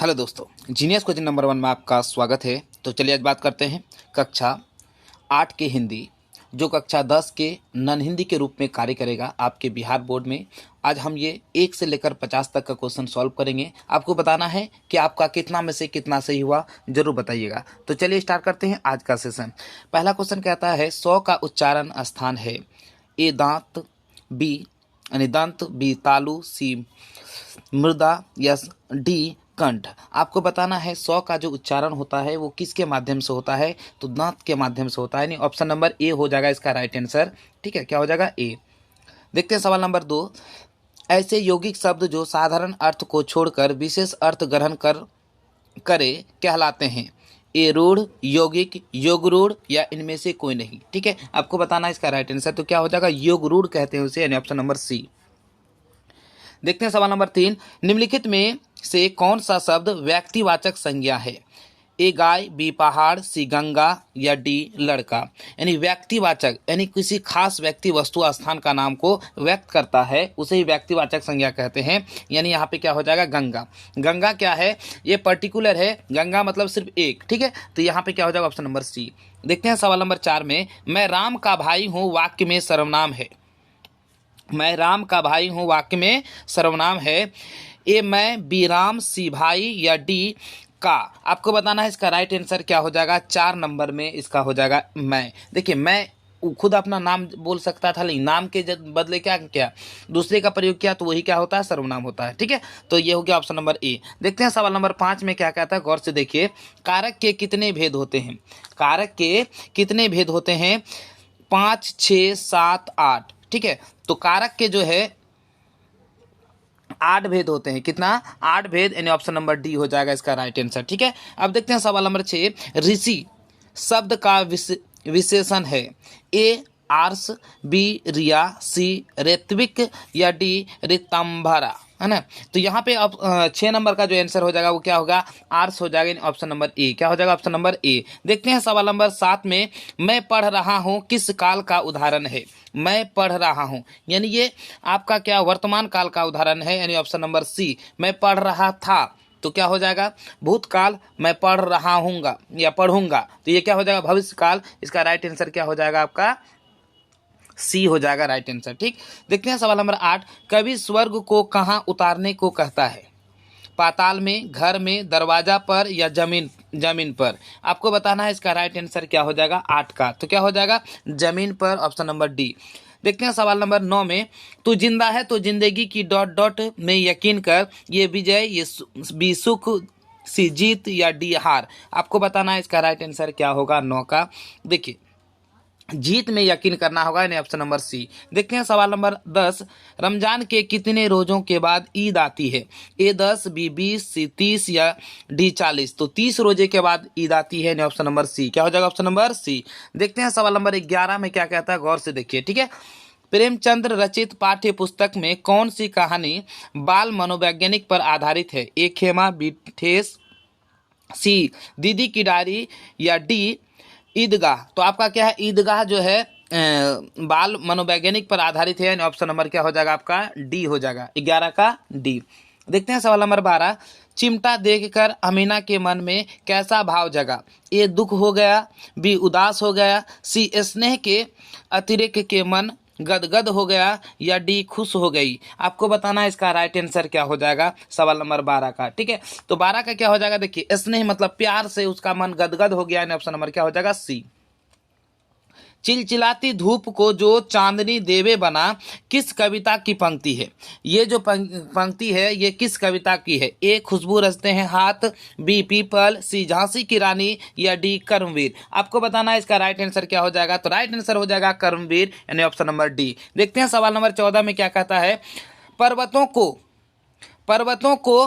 Hello दोस्तों, genius coaching number 1 में आपका स्वागत है। तो चलिए आज बात करते हैं कक्षा 8 के हिंदी, जो कक्षा 10 के नॉन हिंदी के रूप में कार्य करेगा आपके बिहार बोर्ड में। आज हम ये 1 से लेकर 50 तक का क्वेश्चन सॉल्व करेंगे। आपको बताना है कि आपका कितना में से कितना सही हुआ, जरूर बताइएगा। तो चलिए स्टार्ट करते हैं आज का सेशन। पहला क्वेश्चन कहता है 100 का उच्चारण स्थान है। ए दांत, बी यानी दंत, बी तालु, सी मृदा, यस डी कंठ। आपको बताना है 100 का जो उच्चारण होता है वो किसके माध्यम से होता है, तो दांत के माध्यम से होता है। यानी ऑप्शन नंबर ए हो जाएगा इसका राइट आंसर। ठीक है, क्या हो जाएगा? ए। देखते हैं सवाल नंबर 2। ऐसे यौगिक शब्द जो साधारण अर्थ को छोड़कर विशेष अर्थ ग्रहण करे कहलाते हैं। ए रूढ़, यौगिक, योग रूढ़ या इनमें से कोई नहीं। ठीक है, आपको बताना है इसका राइट आंसर। तो क्या हो जाएगा? योग रूढ़ कहते हैं उसे, यानी ऑप्शन नंबर सी। देखते हैं सवाल नंबर 3। निम्नलिखित में से कौन सा शब्द व्यक्तिवाचक संज्ञा है? ए गाय, बी पहाड़, सी गंगा या डी लड़का। यानी व्यक्तिवाचक यानी किसी खास व्यक्ति, वस्तु, स्थान का नाम को व्यक्त करता है, उसे ही व्यक्तिवाचक संज्ञा कहते हैं। यानी यहाँ पे क्या हो जाएगा? गंगा। गंगा क्या है? ये पर्टिकुलर है, गंगा मतलब सिर्फ एक। ठीक है, तो यहाँ पे क्या हो जाएगा? Option number C. देखते हैं सवाल नंबर 4 में। मैं राम का भाई हूँ वाक्य में सर्वनाम है। मैं राम का भाई हूँ वाक्य में सर्वनाम है। ए मैं, बी राम, सी भाई या डी का। आपको बताना है इसका राइट आंसर क्या हो जाएगा। 4 नंबर में इसका हो जाएगा मैं। देखिए, मैं खुद अपना नाम बोल सकता था, लेकिन नाम के बदले क्या किया, दूसरे का प्रयोग किया, तो वही क्या होता है? सर्वनाम होता है। ठीक है, तो ये हो गया ऑप्शन नंबर ए। देखते हैं सवाल नंबर 5 में क्या कहता है, गौर से देखिए। कारक के कितने भेद होते हैं? कारक के कितने भेद होते हैं? 5, 6, 7, 8। ठीक है, तो कारक के जो है 8 भेद होते हैं। कितना? 8 भेद, यानी ऑप्शन नंबर डी हो जाएगा इसका राइट आंसर। ठीक है, अब देखते हैं सवाल नंबर 6। ऋषि शब्द का विशेषण है। ए आर्स, बी रिया, सी ऋत्विक या डी ऋतंभरा, है ना। तो यहाँ पे अब 6 नंबर का जो आंसर हो जाएगा वो क्या होगा? आर्स हो जाएगा, ऑप्शन नंबर ए। क्या हो जाएगा? Option number A. देखते हैं सवाल नंबर 7 में। मैं पढ़ रहा हूँ किस काल का उदाहरण है? मैं पढ़ रहा हूँ यानी ये आपका क्या वर्तमान काल का उदाहरण है, यानी ऑप्शन नंबर सी। मैं पढ़ रहा था तो क्या हो जाएगा? भूतकाल। मैं पढ़ रहा हूँगा या पढ़ूंगा, तो ये क्या हो जाएगा? भविष्य काल। इसका राइट आंसर क्या हो जाएगा? आपका सी हो जाएगा राइट आंसर। ठीक, देखते हैं सवाल नंबर 8। कवि स्वर्ग को कहाँ उतारने को कहता है? पाताल में, घर में, दरवाजा पर या जमीन पर। आपको बताना है इसका राइट आंसर क्या हो जाएगा 8 का। तो क्या हो जाएगा? जमीन पर, ऑप्शन नंबर डी। देखते हैं सवाल नंबर 9 में। तू जिंदा है तो जिंदगी की डॉट डॉट में यकीन कर। ये विजय, ये बी सुख, सी जीत या डी हार। आपको बताना है इसका राइट आंसर क्या होगा 9 का। देखिए, जीत में यकीन करना होगा, यानी ऑप्शन नंबर सी। देखते हैं सवाल नंबर 10। रमजान के कितने रोजों के बाद ईद आती है? ए 10, बी 20, सी 30 या डी 40। तो 30 रोजे के बाद ईद आती है, यानी ऑप्शन नंबर सी। क्या हो जाएगा? Option number C. देखते हैं सवाल नंबर 11 में क्या कहता है, गौर से देखिए। ठीक है, प्रेमचंद्र रचित पाठ्य पुस्तक में कौन सी कहानी बाल मनोवैज्ञानिक पर आधारित है? ए खेमा, बी ठेस, सी दीदी की डायरी या डी ईदगाह। तो आपका क्या है? ईदगाह जो है बाल मनोवैज्ञानिक पर आधारित है, यानी ऑप्शन नंबर क्या हो जाएगा? आपका डी हो जाएगा, 11 का डी। देखते हैं सवाल नंबर 12। चिमटा देखकर अमीना के मन में कैसा भाव जगा? ए दुख हो गया, बी उदास हो गया, सी स्नेह के अतिरेक के मन गदगद हो गया या डी खुश हो गई। आपको बताना है इसका राइट आंसर क्या हो जाएगा सवाल नंबर 12 का। ठीक है, तो 12 का क्या हो जाएगा? देखिए, स्नेह मतलब प्यार से उसका मन गदगद हो गया, यानी ऑप्शन नंबर क्या हो जाएगा? सी। चिलचिलाती धूप को जो चांदनी देवे बना किस कविता की पंक्ति है? ये जो पंक्ति है ये किस कविता की है? ए खुशबू रचते हैं हाथ, बी पीपल, सी झांसी की रानी या डी कर्मवीर। आपको बताना है इसका राइट आंसर क्या हो जाएगा। तो राइट आंसर हो जाएगा कर्मवीर, यानी ऑप्शन नंबर डी। देखते हैं सवाल नंबर 14 में क्या कहता है। पर्वतों को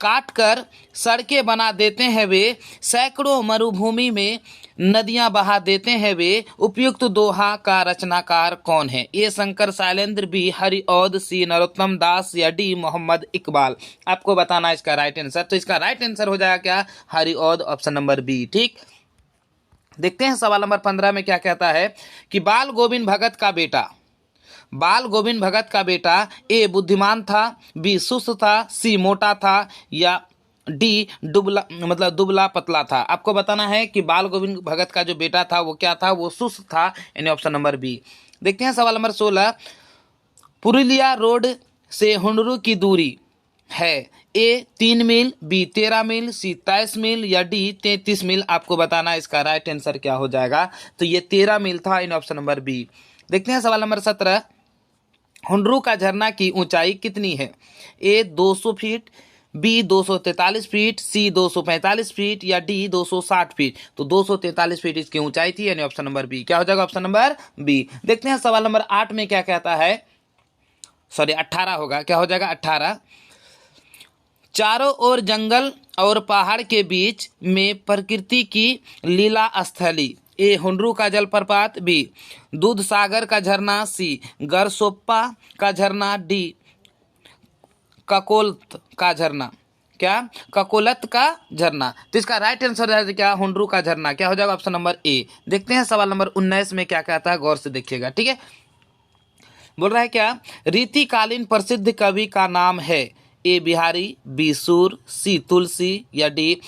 काट कर सड़कें बना देते हैं वे, सैकड़ों मरुभूमि में नदियां बहा देते हैं वे, उपयुक्त दोहा का रचनाकार कौन है? ए शंकर शैलेंद्र, बी हरिऔध, सी नरोत्तम दास या डी मोहम्मद इकबाल। आपको बताना है इसका राइट आंसर। तो इसका राइट आंसर हो जाएगा क्या? Hariaudh, option number B. ठीक, देखते हैं सवाल नंबर 15 में क्या कहता है कि बाल गोविंद भगत का बेटा ए बुद्धिमान था, बी सुस्त था, सी मोटा था या डी दुबला मतलब दुबला पतला था। आपको बताना है कि बाल गोविंद भगत का जो बेटा था वो क्या था, वो सुस्त था, यानी ऑप्शन नंबर बी। देखते हैं सवाल नंबर 16, पुरुलिया रोड से हुंडरू की दूरी है, ए 3 मील, बी 13 मील, सी 23 मील या डी 33 मील। आपको बताना है इसका राइट आंसर क्या हो जाएगा। तो ये 13 मील था, इन ऑप्शन नंबर बी। देखते हैं सवाल नंबर 17, हुंडरू का झरना की ऊंचाई कितनी है, ए 200 फीट, बी 243 फीट, सी 245 फीट या डी 260 फीट। तो 243 फीट इसकी ऊंचाई थी, यानी ऑप्शन नंबर बी। क्या हो जाएगा ऑप्शन नंबर बी। देखते हैं सवाल नंबर 8 में क्या कहता है, सॉरी 18 होगा, क्या हो जाएगा 18, चारों ओर जंगल और पहाड़ के बीच में प्रकृति की लीला स्थली, ए हुंडरू का जलप्रपात, बी दूध सागर का झरना, सी गरसोप्पा का झरना, डी ककोलत का झरना। क्या, ककोलत का झरना। तो इसका राइट आंसर है क्या, हुंडरू का झरना। क्या हो जाएगा ऑप्शन नंबर ए। देखते हैं सवाल नंबर 19 में क्या कहता है, गौर से देखिएगा, ठीक है। बोल रहा है क्या, रीतिकालीन प्रसिद्ध कवि का नाम है, ए बिहारी, बी सूर, सी तुलसी या डी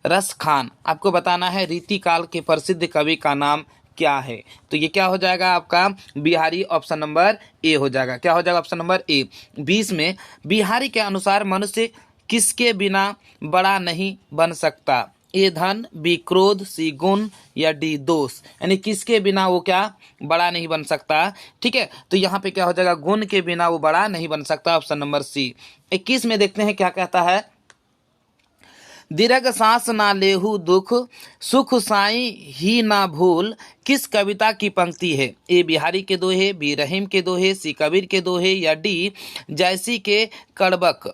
रस खान। आपको बताना है रीतिकाल के प्रसिद्ध कवि का नाम क्या है। तो ये क्या हो जाएगा आपका बिहारी, ऑप्शन नंबर ए हो जाएगा। क्या हो जाएगा ऑप्शन नंबर ए। 20 में बिहारी के अनुसार मनुष्य किसके बिना बड़ा नहीं बन सकता, ए धन, बी क्रोध, सी गुण या डी दोष। यानी किसके बिना वो क्या बड़ा नहीं बन सकता, ठीक है। तो यहाँ पे क्या हो जाएगा, गुण के बिना वो बड़ा नहीं बन सकता, ऑप्शन नंबर सी। 21 में देखते हैं क्या कहता है, दीर्घ सांस ना लेहु दुख, सुख साई ही ना भूल, किस कविता की पंक्ति है, ए बिहारी के दोहे, बी रहीम के दोहे, सी कबीर के दोहे या डी जैसी के कड़बक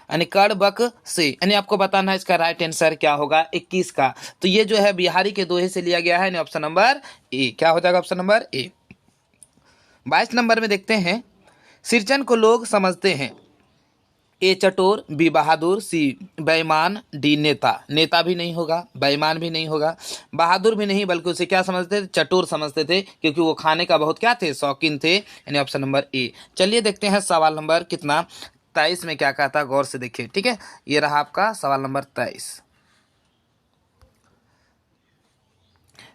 यानी कड़बक से। यानी आपको बताना है इसका राइट आंसर क्या होगा 21 का। तो ये जो है बिहारी के दोहे से लिया गया है, यानी ऑप्शन नंबर ए। क्या हो जाएगा ऑप्शन नंबर ए। 22 नंबर में देखते हैं, सिरचन को लोग समझते हैं, ए चटोर, बी बहादुर, सी बेईमान, डी नेता। नेता भी नहीं होगा, बेईमान भी नहीं होगा, बहादुर भी नहीं, बल्कि उसे क्या समझते थे, चटोर समझते थे, क्योंकि वो खाने का बहुत क्या थे, शौकीन थे, यानी ऑप्शन नंबर ए। चलिए देखते हैं सवाल नंबर कितना 23 में क्या कहता है, गौर से देखिए, ठीक है। ये रहा आपका सवाल नंबर 23।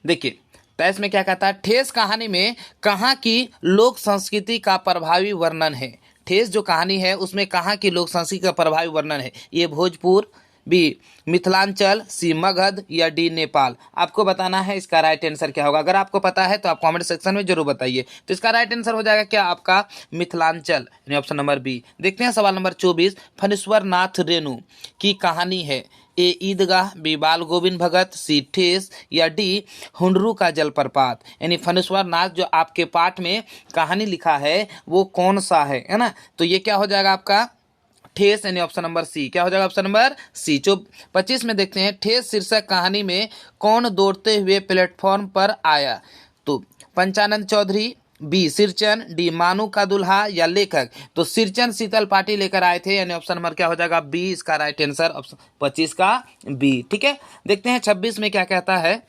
देखिए 23 में क्या कहता है, ठेस कहानी में कहाँ की लोक संस्कृति का प्रभावी वर्णन है। ठेस जो कहानी है उसमें कहाँ की लोक संस्कृति का प्रभावी वर्णन है, ये भोजपुर, बी मिथिलांचल, सी मगध या डी नेपाल। आपको बताना है इसका राइट आंसर क्या होगा। अगर आपको पता है तो आप कमेंट सेक्शन में जरूर बताइए। तो इसका राइट आंसर हो जाएगा क्या आपका मिथिलांचल, यानी ऑप्शन नंबर बी। देखते हैं सवाल नंबर 24, फणीश्वर नाथ रेणु की कहानी है, ए ईदगाह, बी बाल गोविंद भगत, सी ठेस या डी हुंडरू का जलप्रपात। यानी फणीश्वर नाथ जो आपके पाठ में कहानी लिखा है वो कौन सा है ना। तो ये क्या हो जाएगा आपका ठेस, यानी ऑप्शन नंबर सी। क्या हो जाएगा ऑप्शन नंबर सी। 25 में देखते हैं, ठेस शीर्षक कहानी में कौन दौड़ते हुए प्लेटफॉर्म पर आया, तो पंचानंद चौधरी, बी सिरचन, डी मानू का दुल्हा या लेखक। तो सिरचन शीतल पार्टी लेकर आए थे, यानी ऑप्शन नंबर क्या हो जाएगा बी, इसका राइट आंसर ऑप्शन 25 का बी, ठीक है। देखते हैं 26 में क्या कहता है,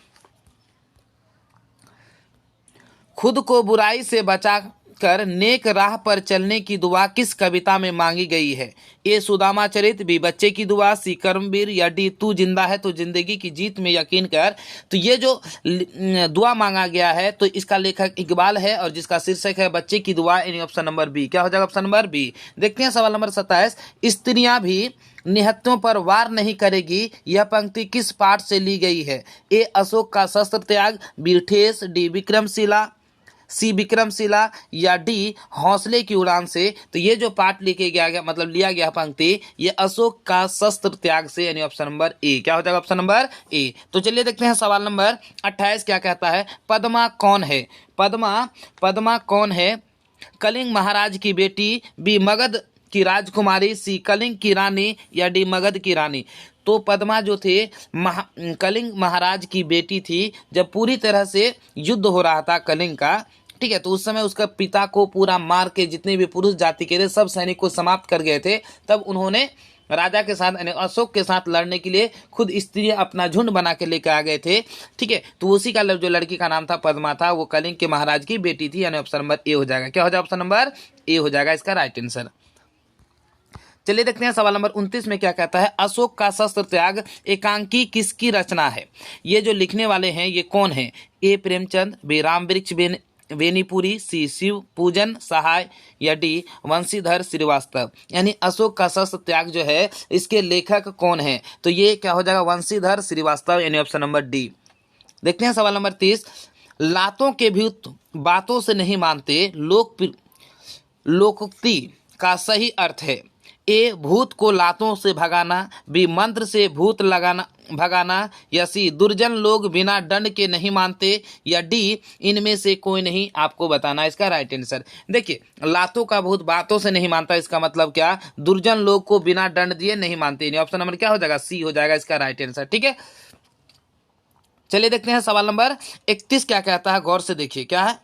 खुद को बुराई से बचा कर नेक राह पर चलने की दुआ किस कविता में मांगी गई है, ए सुदामा चरित, बी बच्चे की दुआ, सी कर्मवीर या डी तू जिंदा है तो जिंदगी की जीत में यकीन कर। तो ये जो दुआ मांगा गया है तो इसका लेखक इकबाल है और जिसका शीर्षक है बच्चे की दुआ, यानी ऑप्शन नंबर बी। क्या हो जाएगा ऑप्शन नंबर बी। देखते हैं सवाल नंबर 27, स्त्रियां भी निहत्तों पर वार नहीं करेगी, यह पंक्ति किस पाठ से ली गई है, ए अशोक का शस्त्र त्याग, बी ठेस, डी विक्रमशिला, सी विक्रमशिला या डी हौसले की उड़ान से। तो ये जो पाठ लिखे गया मतलब लिया गया पंक्ति ये अशोक का शस्त्र त्याग से, यानी ऑप्शन नंबर ए। क्या हो जाएगा ऑप्शन नंबर ए। तो चलिए देखते हैं सवाल नंबर 28 क्या कहता है, पद्मा कौन है, पद्मा कौन है, कलिंग महाराज की बेटी, बी मगध की राजकुमारी, सी कलिंग की रानी या डी मगध की रानी। तो पद्मा जो थे कलिंग महाराज की बेटी थी। जब पूरी तरह से युद्ध हो रहा था कलिंग का, ठीक है, तो उस समय उसका पिता को पूरा मार के जितने भी पुरुष जाति के थे सब सैनिक को समाप्त कर गए थे। तब उन्होंने राजा के साथ यानी अशोक के साथ लड़ने के लिए खुद स्त्री अपना झुंड बना के लेकर आ गए थे, ठीक है। तो उसी का जो लड़की का नाम था पद्मा था, वो कलिंग के महाराज की बेटी थी, यानी ऑप्शन नंबर ए हो जाएगा। क्या हो जाएगा ऑप्शन नंबर ए हो जाएगा इसका राइट आंसर। चलिए देखते हैं सवाल नंबर 29 में क्या कहता है। अशोक का शस्त्र त्याग एकांकी किसकी रचना है? ये जो लिखने वाले हैं ये कौन है? ए प्रेमचंद, बी रामवृक्ष बेनीपुरी, सी शिव पूजन सहाय या डी वंशीधर श्रीवास्तव। यानी अशोक का शस्त्र त्याग जो है इसके लेखक कौन है? तो ये क्या हो जाएगा? वंशीधर श्रीवास्तव, यानी ऑप्शन नंबर डी। देखते हैं सवाल नंबर 30। लातों के भूत बातों से नहीं मानते लोकोक्ति का सही अर्थ है? ए भूत को लातों से भगाना, बी मंत्र से भूत भगाना, या सी दुर्जन लोग बिना दंड के नहीं मानते, या डी इनमें से कोई नहीं। आपको बताना इसका राइट आंसर। देखिए, लातों का भूत बातों से नहीं मानता, इसका मतलब क्या? दुर्जन लोग को बिना दंड दिए नहीं मानते। ऑप्शन नंबर क्या हो जाएगा? सी हो जाएगा इसका राइट आंसर। ठीक है, चलिए देखते हैं सवाल नंबर 31 क्या कहता है। गौर से देखिए क्या है।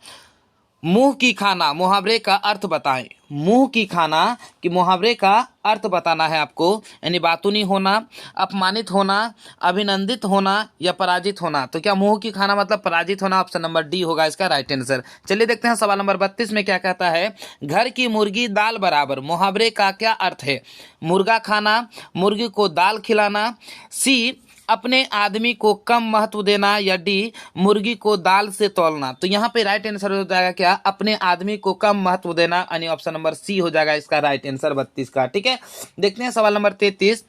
मुंह की खाना मुहावरे का अर्थ बताएं। मुंह की खाना कि मुहावरे का अर्थ बताना है आपको, यानी बातूनी होना, अपमानित होना, अभिनंदित होना या पराजित होना। तो क्या मुंह की खाना मतलब पराजित होना? ऑप्शन नंबर डी होगा इसका राइट आंसर। चलिए देखते हैं सवाल नंबर 32 में क्या कहता है। घर की मुर्गी दाल बराबर मुहावरे का क्या अर्थ है? मुर्गा खाना, मुर्गी को दाल खिलाना, सी अपने आदमी को कम महत्व देना, या डी मुर्गी को दाल से तौलना। तो यहाँ पे राइट आंसर हो जाएगा क्या? अपने आदमी को कम महत्व देना, यानी ऑप्शन नंबर सी हो जाएगा इसका राइट आंसर 32 का। ठीक है, देखते हैं सवाल नंबर 33।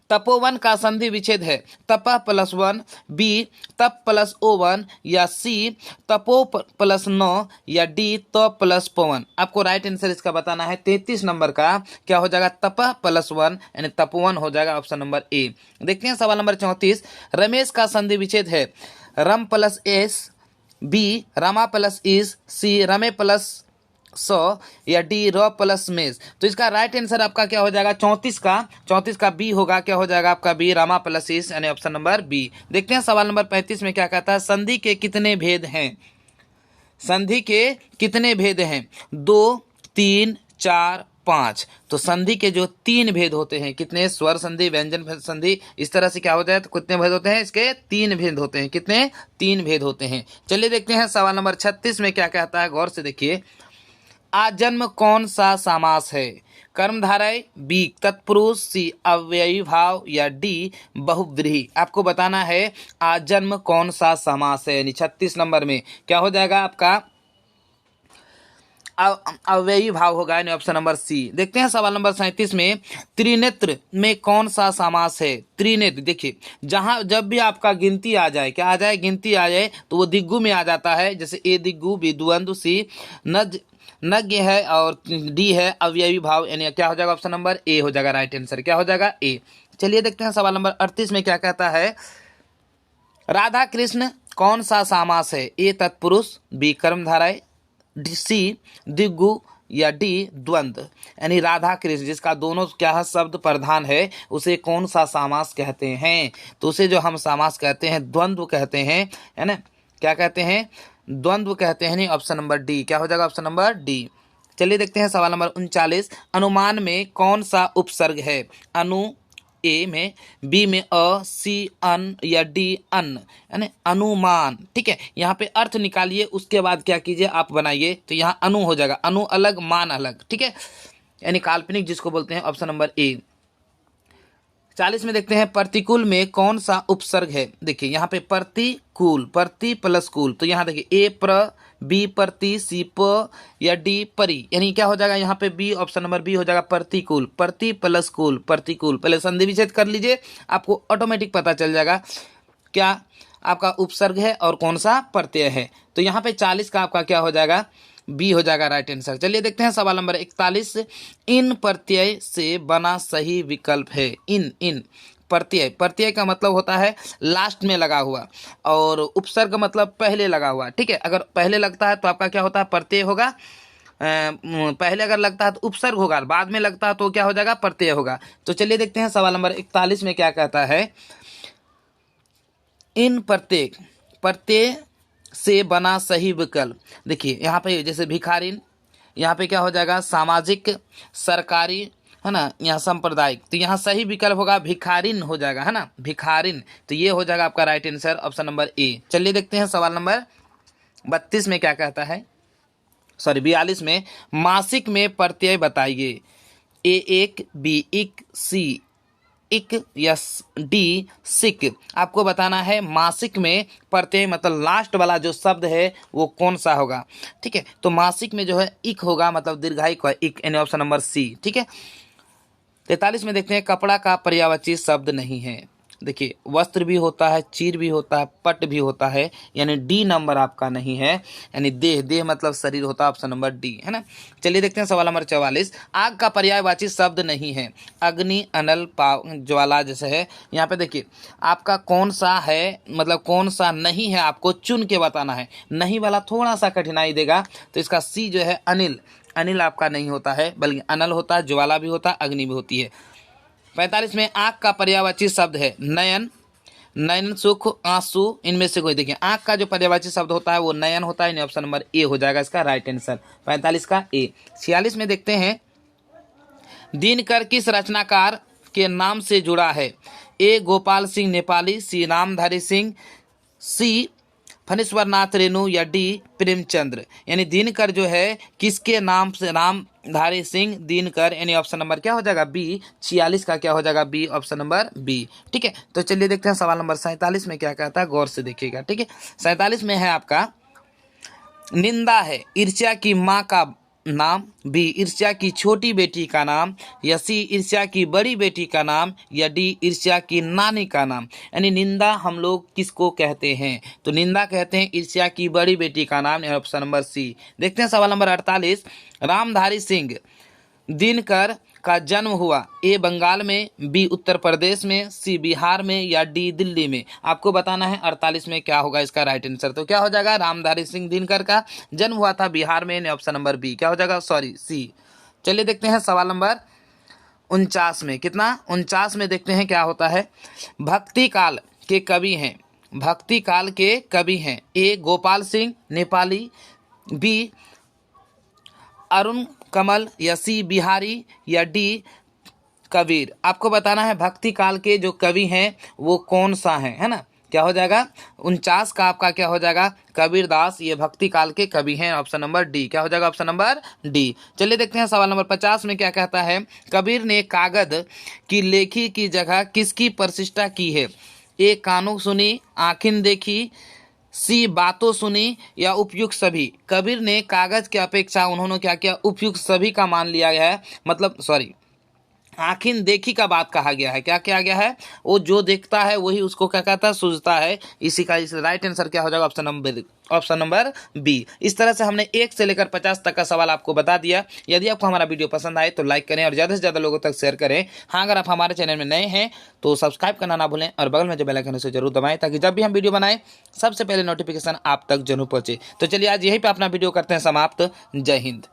तपोवन का संधि विच्छेद है? तपह प्लस वन, बी तप प्लस ओवन, या सी तपो प्लस 9, या डी तप प्लस पवन। आपको राइट आंसर इसका बताना है। 33 नंबर का क्या हो जाएगा? तपह प्लस वन, यानी तपोवन हो जाएगा ऑप्शन नंबर ए। देखते हैं सवाल नंबर 34। रमेश का संधि विच्छेद है? रम प्लस एस, बी रमा प्लस इस, सी रमे प्लस 100, या डी र प्लस मेज। तो इसका राइट आंसर आपका क्या हो जाएगा? 34 का बी होगा। क्या हो जाएगा आपका? बी रमा प्लस इस, यानी ऑप्शन नंबर बी। देखते हैं सवाल नंबर 35 में क्या कहता है। संधि के कितने भेद हैं? संधि के कितने भेद हैं? 2, 3, 4, 5। तो संधि के जो 3 भेद होते हैं, कितने? स्वर संधि, व्यंजन संधि, इस तरह से क्या हो जाए तो कितने भेद होते हैं? इसके 3 भेद होते हैं। कितने? 3 भेद होते हैं। चलिए देखते हैं सवाल नंबर 36 में क्या कहता है। गौर से देखिए। आजन्म कौन सा समास है? कर्मधारय, बी तत्पुरुष, सी अव्ययी भाव, या डी बहुव्रीहि। आपको बताना है आजन्म कौन सा समास है, यानी 36 नंबर में क्या हो जाएगा आपका? अव्ययी भाव होगा, यानी ऑप्शन नंबर सी। देखते हैं सवाल नंबर 37 में। त्रिनेत्र में कौन सा समास है? त्रिनेत्र, देखिए जहां जब भी आपका गिनती आ जाए, क्या आ जाए? गिनती आ जाए तो वो दिग्गु में आ जाता है। जैसे ए दिग्गु, बी द्वंद्व, सी नज्ञ है, और डी है अवयवी भाव, यानी क्या हो जाएगा? ऑप्शन नंबर ए हो जाएगा राइट आंसर। क्या हो जाएगा? ए। चलिए देखते हैं सवाल नंबर 38 में क्या कहता है। राधा कृष्ण कौन सा समास है? ए तत्पुरुष, बी कर्मधारय, सी दिग्गु, या डी द्वंद्व। यानी राधा कृष्ण जिसका दोनों क्या है? शब्द प्रधान है, उसे कौन सा समास कहते हैं? तो उसे जो हम समास कहते हैं द्वंद्व कहते हैं, है ना? क्या कहते हैं? द्वंद्व कहते हैं। नहीं, ऑप्शन नंबर डी। क्या हो जाएगा? Option number D. चलिए देखते हैं सवाल नंबर 39। अनुमान में कौन सा उपसर्ग है? अनु ए में, बी में अ, सी अन, या डी अन, यानी अनुमान। ठीक है, यहाँ पे अर्थ निकालिए, उसके बाद क्या कीजिए आप बनाइए। तो यहाँ अनु हो जाएगा, अनु अलग मान अलग। ठीक है, यानी काल्पनिक जिसको बोलते हैं, ऑप्शन नंबर ए। 40 में देखते हैं। प्रतिकूल में कौन सा उपसर्ग है? देखिए यहाँ पे प्रतिकूल, प्रति प्लस कूल। तो यहाँ देखिए ए प्र, बी प्रति, सी प, या डी परी। यानी क्या हो जाएगा यहाँ पे? बी, ऑप्शन नंबर बी हो जाएगा प्रतिकूल। प्रति प्लस कूल, प्रतिकूल। पहले संधि विच्छेद कर लीजिए, आपको ऑटोमेटिक पता चल जाएगा क्या आपका उपसर्ग है और कौन सा प्रत्यय है। तो यहाँ पे 40 का आपका क्या हो जाएगा? बी हो जाएगा राइट आंसर। चलिए देखते हैं सवाल नंबर 41। इन प्रत्यय से बना सही विकल्प है? इन प्रत्यय, प्रत्यय का मतलब होता है लास्ट में लगा हुआ, और उपसर्ग मतलब पहले लगा हुआ। ठीक है, अगर पहले लगता है तो आपका क्या होता है? प्रत्यय होगा। पहले अगर लगता है तो उपसर्ग होगा, बाद में लगता है तो क्या हो जाएगा? प्रत्यय होगा। तो चलिए देखते हैं सवाल नंबर 41 में क्या कहता है। इन प्रत्यय से बना सही विकल्प। देखिए यहाँ पे जैसे भिखारिन, यहाँ पे क्या हो जाएगा? सामाजिक, सरकारी, है ना, यहाँ सांप्रदायिक। तो यहाँ सही विकल्प होगा भिखारिन हो जाएगा, है ना, भिखारिन। तो ये हो जाएगा आपका right answer, option number A. चलिए देखते हैं सवाल नंबर 32 में क्या कहता है। 42 में। मासिक में प्रत्यय बताइए। ए एक, बी इक, सी इक या डी सिक। आपको बताना है मासिक में प्रत्यय मतलब लास्ट वाला जो शब्द है वो कौन सा होगा। ठीक है, तो मासिक में जो है इक होगा, मतलब दीर्घायु का इक, यानी ऑप्शन नंबर सी। ठीक है, 43 में देखते हैं कपड़ा का पर्यायवाची शब्द नहीं है। देखिए वस्त्र भी होता है, चीर भी होता है, पट भी होता है, यानी डी नंबर आपका नहीं है, यानी देह, देह मतलब शरीर होता है, ऑप्शन नंबर डी है ना। चलिए देखते हैं सवाल नंबर 44। आग का पर्यायवाची शब्द नहीं है। अग्नि, अनल, ज्वाला जैसे है। यहाँ पे देखिए आपका कौन सा है, मतलब कौन सा नहीं है, आपको चुन के बताना है। नहीं वाला थोड़ा सा कठिनाई देगा, तो इसका सी जो है अनिल, अनिल आपका नहीं होता है, बल्कि अनल होता है, ज्वाला भी होता है, अग्नि भी होती है। 45 में आँख का पर्यायवाची शब्द है नयन, नयन, सुख, आंसू, इनमें से कोई। देखिए आँख का जो पर्यायवाची शब्द होता है वो नयन होता है, ऑप्शन नंबर ए हो जाएगा इसका राइट आंसर, 45 का ए। 46 में देखते हैं दिनकर किस रचनाकार के नाम से जुड़ा है। ए गोपाल सिंह नेपाली, सी रामधारी सिंह, सी फणीश्वर नाथ रेणु या डी प्रेमचंद्र। यानी दिनकर जो है किसके नाम से, रामधारी सिंह दिनकर, यानी ऑप्शन नंबर क्या हो जाएगा बी। 46 का क्या हो जाएगा बी, ऑप्शन नंबर बी। ठीक है, तो चलिए देखते हैं सवाल नंबर 47 में क्या कहता है, गौर से देखिएगा। ठीक है, 47 में है आपका निंदा है ईर्ष्या की माँ का नाम, बी ईर्ष्या की छोटी बेटी का नाम, या सी ईर्ष्या की बड़ी बेटी का नाम, या डी ईर्ष्या की नानी का नाम। यानी निंदा हम लोग किसको कहते हैं, तो निंदा कहते हैं ईर्ष्या की बड़ी बेटी का नाम, ऑप्शन नंबर सी। देखते हैं सवाल नंबर 48। रामधारी सिंह दिनकर का जन्म हुआ ए बंगाल में, बी उत्तर प्रदेश में, सी बिहार में, या डी दिल्ली में। आपको बताना है 48 में क्या होगा इसका राइट आंसर, तो क्या हो जाएगा रामधारी सिंह दिनकर का जन्म हुआ था बिहार में, ऑप्शन नंबर बी क्या हो जाएगा, सॉरी सी। चलिए देखते हैं सवाल नंबर 49 में, कितना 49 में देखते हैं क्या होता है। भक्ति काल के कवि हैं, भक्ति काल के कवि हैं ए गोपाल सिंह नेपाली, बी अरुण कमल, या सी बिहारी, या डी कबीर। आपको बताना है भक्ति काल के जो कवि हैं वो कौन सा है ना। क्या हो जाएगा 49 का आपका क्या हो जाएगा कबीर दास, ये भक्ति काल के कवि हैं, ऑप्शन नंबर डी क्या हो जाएगा, ऑप्शन नंबर डी। चलिए देखते हैं सवाल नंबर 50 में क्या कहता है। कबीर ने कागज की लेखी की जगह किसकी प्रतिष्ठा की है। ए कानों सुनी, आँखें देखी, सी बातों सुनी, या उपयुक्त सभी। कबीर ने कागज की अपेक्षा उन्होंने क्या किया, उपयुक्त सभी का मान लिया गया है, मतलब सॉरी आँखिन देखी का बात कहा गया है। क्या किया गया है, वो जो देखता है वही उसको क्या कहता है, सूझता है। इसी का इस राइट आंसर क्या हो जाएगा, ऑप्शन नंबर बी। इस तरह से हमने 1 से लेकर 50 तक का सवाल आपको बता दिया। यदि आपको हमारा वीडियो पसंद आए तो लाइक करें और ज़्यादा से ज़्यादा लोगों तक शेयर करें। हाँ, अगर आप हमारे चैनल में नए हैं तो सब्सक्राइब करना ना भूलें और बगल में जो बेल आइकन है उसे जरूर दबाएं, ताकि जब भी हम वीडियो बनाएं सबसे पहले नोटिफिकेशन आप तक जरूर पहुंचे। तो चलिए आज यहीं पर अपना वीडियो करते हैं समाप्त। जय हिंद।